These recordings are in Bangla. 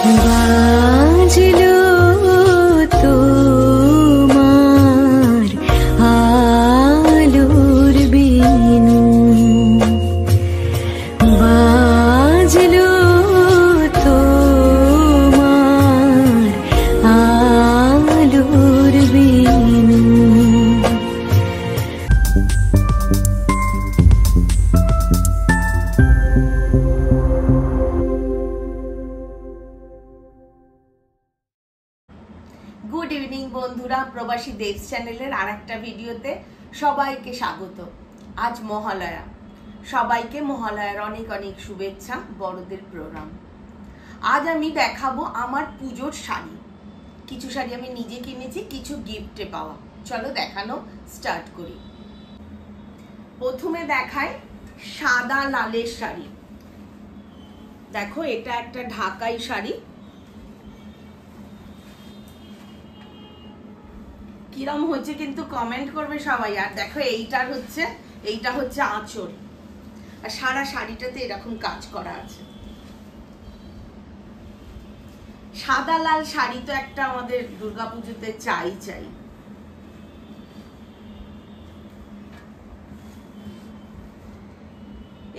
বাজলো তোমার আলোর বিনু, বাজলো তোমার আলোর বিনু। গুড ইভিনিং বন্ধুরা, প্রবাসী দেবস চ্যানেলের আর একটা ভিডিওতে সবাইকে স্বাগত। আজ মহালয়া, সবাইকে মহালয়ার অনেক অনেক শুভেচ্ছা, বড়দের প্রণাম। আজ আমি দেখাবো আমার পুজোর শাড়ি। কিছু শাড়ি আমি নিজে কিনেছি, কিছু গিফটে পাওয়া। চলো দেখানো স্টার্ট করি। প্রথমে দেখাই সাদা লালের শাড়ি। দেখো, এটা একটা ঢাকাই শাড়ি। কিরম হয়েছে কিন্তু কমেন্ট করবে সবাই। আর দেখো, এইটা হচ্ছে আঁচল, আর সারা শাড়িটাতে এরকম কাজ করা আছে। সাদা লাল শাড়ি তো একটা আমাদের দুর্গাপুজোতে চাই।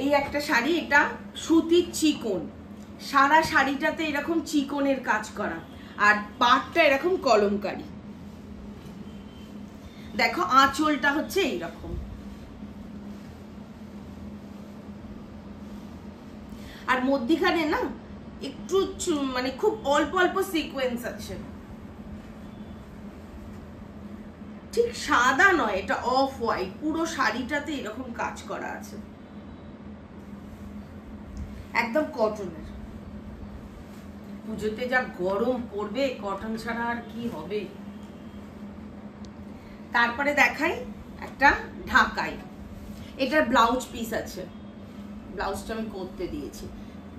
এই একটা শাড়ি, এটা সুতির চিকন, সারা শাড়িটাতে এরকম চিকনের কাজ করা, আর পাটটা এরকম কলমকারি। দেখো, আঁচলটা হচ্ছে এইরকম, আর মধ্যিখানে না একটু মানে খুব অল্প অল্প সিকোয়েন্স আছে। ঠিক সাদা নয়, এটা অফ হোয়াইট। পুরো শাড়িটাতে এরকম কাজ করা আছে, একদম কটনের। পুজোতে যা গরম পড়বে, কটন ছাড়া আর কি হবে। তারপরে দেখাই একটা ঢাকাই। এটার ব্লাউজ পিস আছে, ব্লাউজটা আমি করতে দিয়েছি।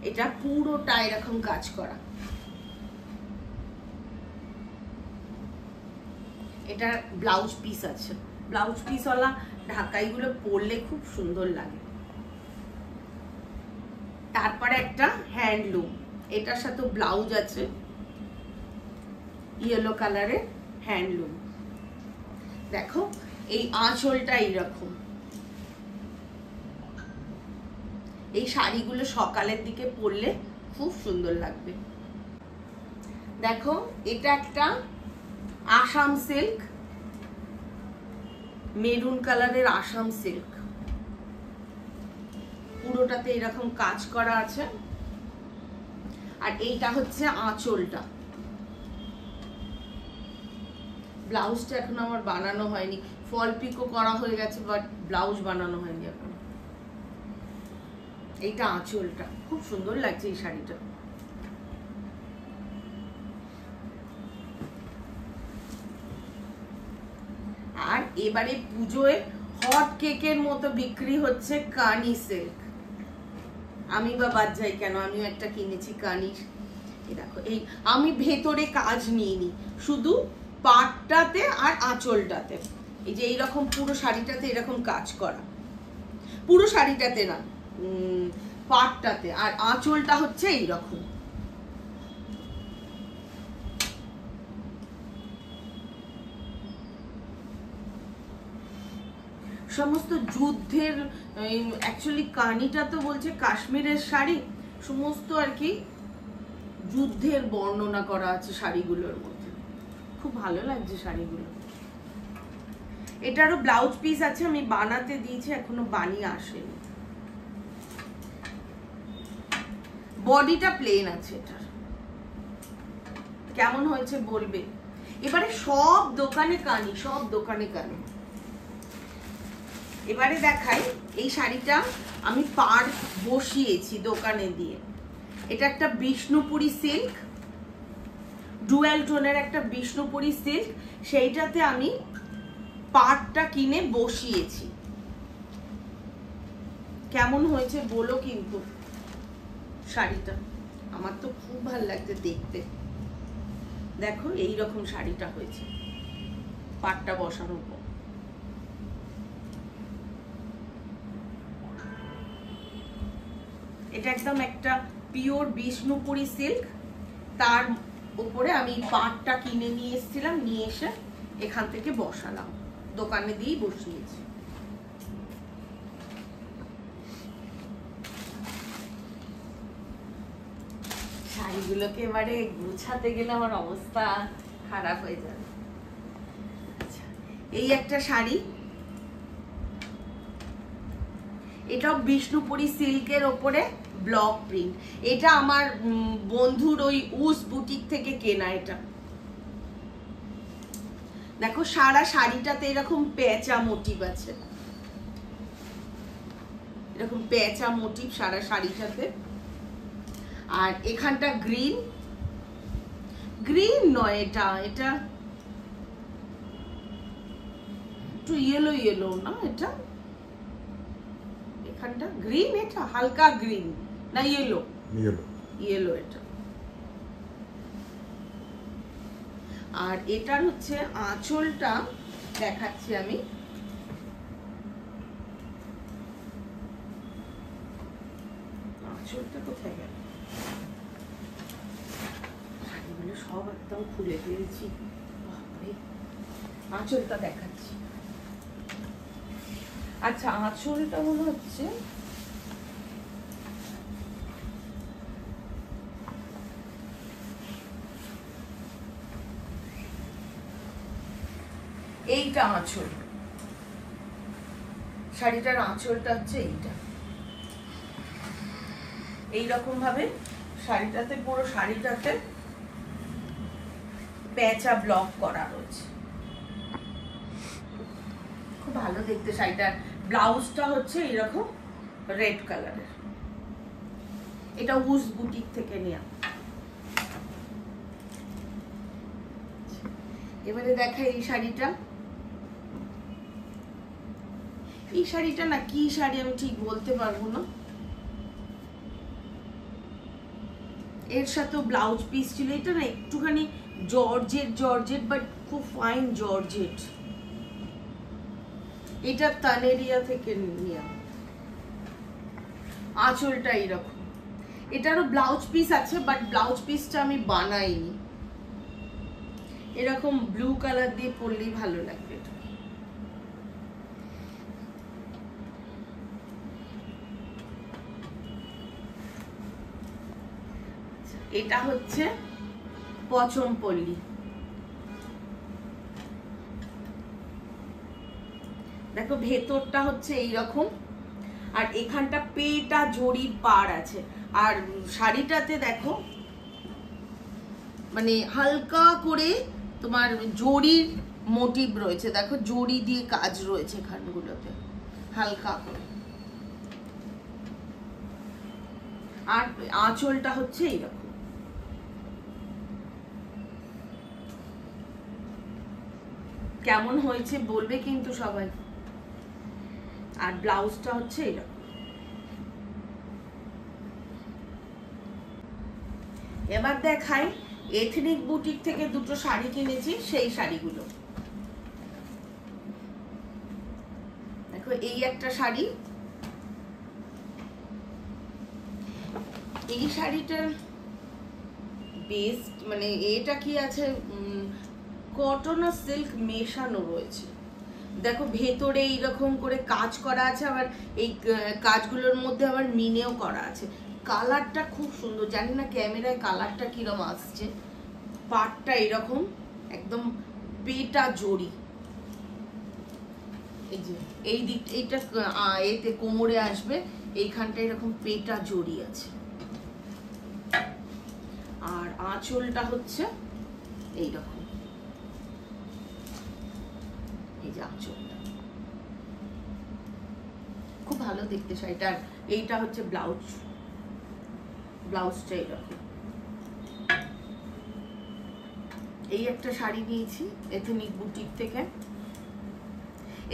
এটা পুরোটা এরকম কাজ করা। এটা ব্লাউজ পিস আছে। ব্লাউজ পিসওয়ালা ঢাকাইগুলো পরলে খুব সুন্দর লাগে। তারপরে একটা হ্যান্ডলুম, এটার সাথে ব্লাউজ আছে, ইয়েলো কালারের হ্যান্ডলুম। দেখো, এই আঁচলটা এইরকম। এই শাড়িগুলো সকালের দিকে পরলে খুব সুন্দর লাগবে। দেখো, এটা একটা আসাম সিল্ক, মেরুন কালারের আসাম সিল্ক। পুরোটাতে এরকম কাজ করা আছে, আর এইটা হচ্ছে আঁচলটা। ব্লাউজটা এখন আমার বানানো হয়নি, ফল পিকো করা হয়ে গেছে, বাট ব্লাউজ বানানো হয়নি এখন। এইটা আঁচলটা, খুব সুন্দর লাগছে এই শাড়িটা। আর এবারে পুজোয় হট কেকের মতো বিক্রি হচ্ছে কানি সিল্ক। আমি বা বাদ যাই কেন, আমিও একটা কিনেছি কানির। দেখো, এই আমি ভেতরে কাজ নিইনি, শুধু পাটটাতে আর আঁচলটাতে। এই যে এইরকম পুরো শাড়িটাতে এরকম কাজ করা, পুরো শাড়িটাতে না, পাটটাতে। আর আঁচলটা হচ্ছে এইরকম। সমস্ত যুদ্ধের, অ্যাকচুয়ালি কানিটা তো বলছে কাশ্মীরের শাড়ি, সমস্ত আর কি যুদ্ধের বর্ণনা করা আছে শাড়িগুলোর মধ্যে। খুব ভালো লাগছে শাড়িগুলো। এটারও ব্লাউজ পিস আছে, আমি বানাতে দিয়েছি, এখনো বানিয়ে আসেনি। বডিটা প্লেন আছে। এটার কেমন হয়েছে বলবে। এবারে সব দোকানে কানি, সব দোকানে কানি। এবারে দেখাই এই শাড়িটা আমি পাড় বসিয়েছি দোকানে দিয়ে। এটা একটা বিষ্ণুপুরি সিল্ক, ডুয়াল টোনের একটা বিষ্ণুপুরি সিল্ক। সেইটাতে আমি পাড়টা কিনে বসিয়েছি। কেমন হয়েছে বলো কিন্তু শাড়িটা। আমার তো খুব ভালো লাগছে দেখতে। দেখো, এইরকম শাড়িটা হয়েছে পাড়টা বসানোর পর। এটা একদম একটা পিওর বিষ্ণুপুরি সিল্ক, তার উপরে আমি পাটটা কিনে নিয়ে এসেছিলাম, নিয়ে এসে এখান থেকে বসালাম, দোকানে দিয়েই বসিয়েছি। শাড়িগুলোকে এবারে গুছাতে গেলে আমার অবস্থা খারাপ হয়ে যাবে। এই একটা শাড়ি, এটাও বিষ্ণুপুরি সিল্কের ওপরে ব্লক প্রিন্ট। এটা আমার বন্ধুর ওই উস বুটিক থেকে কেনা। এটা দেখো সারা শাড়িটাতে এরকম পেঁচা মোটিভ আছে, এরকম পেঁচা মোটিভ সারা শাড়িটাতে। আর এখানটা গ্রিন, গ্রিন নয় এটা, এটা একটু ইয়েলো ইয়েলো না, এটা এখানটা গ্রিন, এটা হালকা গ্রিন না ইয়েলো, ইয়েলো ইয়েলো এটা। আর এটার হচ্ছে আঁচলটা দেখাচ্ছি আমি। আঁচলটা কোথায় গেল? শাড়িগুলো সব একদম খুলে ফেলছি। আঁচলটা দেখাচ্ছি। আচ্ছা, আঁচলটা মনে হচ্ছে এইটা আঁচল, শাড়িটার আঁচলটা হচ্ছে এইটা। এইরকম ভাবে শাড়িটাতে, পুরো শাড়িটাতে পেঁচা ব্লক করা রয়েছে, খুব ভালো দেখতে শাড়িটার। ব্লাউজটা হচ্ছে এরকম রেড কালারের, এটা উস বুটিক থেকে নেওয়া। এবারে দেখা এই শাড়িটা, এই শাড়িটা না কি শাড়ি আমি ঠিক বলতে পারবো না। এর সাথে ব্লাউজ পিস ছিল। এটা না একটুখানি জর্জেট জর্জেট, বাট খুব ফাইন জর্জেট। এটা তানেরিয়া থেকে নিয়া। আঁচলটা এরকম, এটারও ব্লাউজ পিস আছে, বাট ব্লাউজ পিসটা আমি বানাইনি। এরকম ব্লু কালার দিয়ে পরলেই ভালো লাগবে। এটা হচ্ছে পচমপল্লী। দেখো ভেতরটা হচ্ছে এইরকম, আর এখানটা পেটা জড়ির পাড় আছে। আর শাড়িটাতে দেখো মানে হালকা করে তোমার জড়ির মোটিভ রয়েছে, দেখো জড়ি দিয়ে কাজ রয়েছে এখানগুলোতে হালকা করে। আর আঁচলটা হচ্ছে এইরকম। কেমন হয়েছে বলবে কিন্তু সবাই। আর ব্লাউজটা হচ্ছে এরকম। এবার দেখাই এথনিক বুটিক থেকে দুটো শাড়ি কিনেছি, সেই শাড়িগুলো দেখো। এই একটা শাড়ি, এই শাড়িটার বেস্ট মানে এটা কি আছে, কটন আর সিল্ক মেশানো রয়েছে। দেখো ভেতরে এইরকম করে কাজ করা আছে, আবার এই কাজগুলোর মধ্যে আবার মিনেও করা আছে। কালারটা খুব সুন্দর, জানি না ক্যামেরায় কালারটা কিরকম আসছে। পাটটা এরকম একদম পেটা জড়ি, এই যে এই দিক, এইটা এতে কোমরে আসবে, এইখানটা এরকম পেটা জড়ি আছে। আর আঁচলটা হচ্ছে এইরকম, এই যে আঁচলটা খুব ভালো দেখতে শাড়িটার। এইটা হচ্ছে ব্লাউজ, ব্লাউজটা এরকম। এই একটা শাড়ি নিয়েছি এথনিক বুটিক থেকে।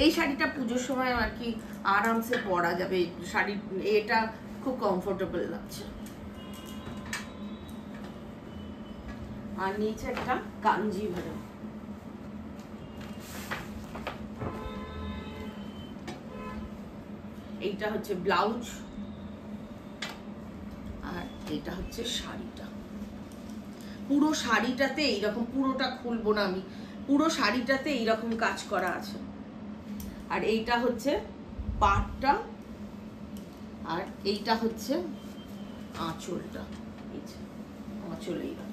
এই শাড়িটা পুজোর সময় আর কি আরামসে পরা যাবে। শাড়ি এটা খুব কমফোর্টেবল লাগছে। আর নিচে একটা কাঞ্জিভারম। এইটা হচ্ছে ব্লাউজ, আর এটা হচ্ছে শাড়িটা। পুরো শাড়িটাতে এইরকম, পুরোটা খুলবো না আমি, পুরো শাড়িটাতে এইরকম কাজ করা আছে। আর এইটা হচ্ছে পাটটা, আর এইটা হচ্ছে আঁচলটা। আঁচল এইরকম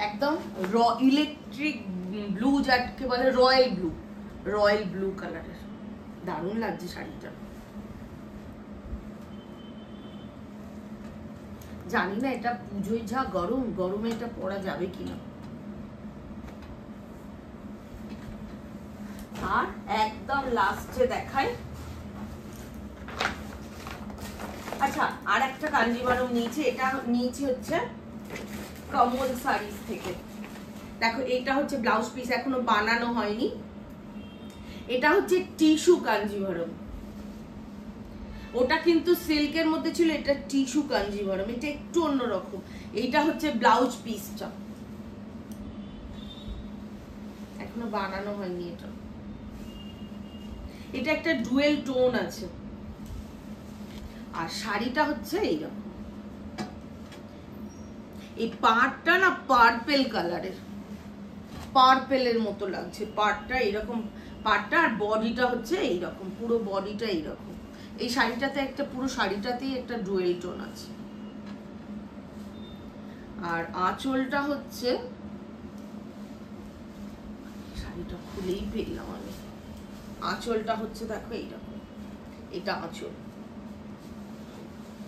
একদম ইলেকট্রিক ব্লু, যাকে বলে রয়্যাল ব্লু, রয়্যাল ব্লু কালারের। দারুণ লাগছে শাড়িটা। জানি না এটা পুজোয় যা গরম, গরমে এটা পরা যাবে কিনা। আর একদম লাস্টে দেখাই, আচ্ছা আর একটা কাঞ্জিভারম নিয়েছি, এটা নিয়েছি হচ্ছে কমল শাড়িজ থেকে। দেখো এটা হচ্ছে ব্লাউজ পিস, এখনো বানানো হয়নি। এটা হচ্ছে টিস্যু কাঞ্জিভারম, ওটা কিন্তু সিল্কের মধ্যে ছিল, এটা টিস্যু কাঞ্জিভারম, এটা একটু অন্যরকম। এইটা হচ্ছে ব্লাউজ পিসটা, এখনো বানানো হয়নি। এটা এটা একটা ডুয়েল টোন আছে। আর শাড়িটা হচ্ছে এইরকম, এই পাড়টা না পার্পেল কালারের, পার্পেলের মতো লাগছে পাড়টা, এরকম পাড়টা। আর বডিটা হচ্ছে এইরকম, পুরো বডিটা এইরকম। এই শাড়িটাতে একটা, পুরো শাড়িটাতেই একটা ডুয়েল টোন আছে। আর আঁচলটা হচ্ছে, শাড়িটা খুলেই পেলাম আমি, আঁচলটা হচ্ছে দেখো এইরকম, এটা আঁচল।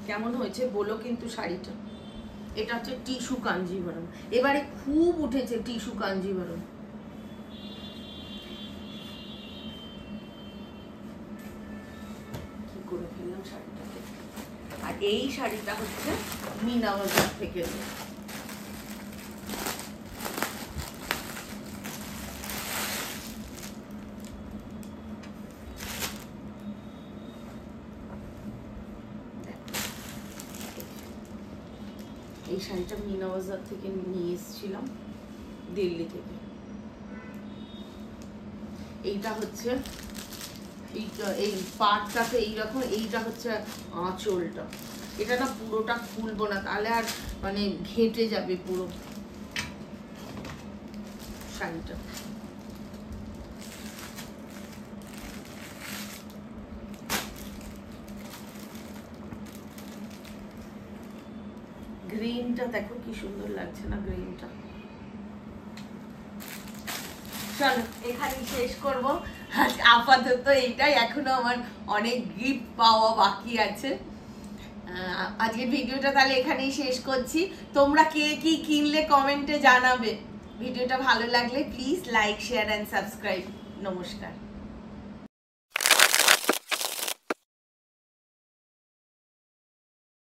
কেমন হয়েছে বলো কিন্তু শাড়িটা। এটা হচ্ছে টিস্যু কাঞ্জিভারম, এবারে খুব উঠেছে টিস্যু কাঞ্জিভারম। কি করে ফেললাম শাড়িটাকে। আর এই শাড়িটা হচ্ছে মিনা বাজার থেকে। এই শাড়িটা মিনা বাজার থেকে নিয়ে এসেছিলাম, দিল্লি থেকে। এইটা হচ্ছে এই পাটটাতে এইরকম, এইটা হচ্ছে আঁচলটা। এটা না পুরোটা খুলবো না, তাহলে আর মানে ঘেটে যাবে পুরো শাড়িটা। গ্রিনটা দেখো কি সুন্দর লাগছে না গ্রিনটা। চলো এখানেই শেষ করবো আপাতত এইটাই, এখনো আমার অনেক গিফট পাওয়া বাকি আছে। আজকের ভিডিওটা তাহলে এখানেই শেষ করছি। তোমরা কে কি কিনলে কমেন্টে জানাবে। ভিডিওটা ভালো লাগলে please like, share and subscribe. নমস্কার।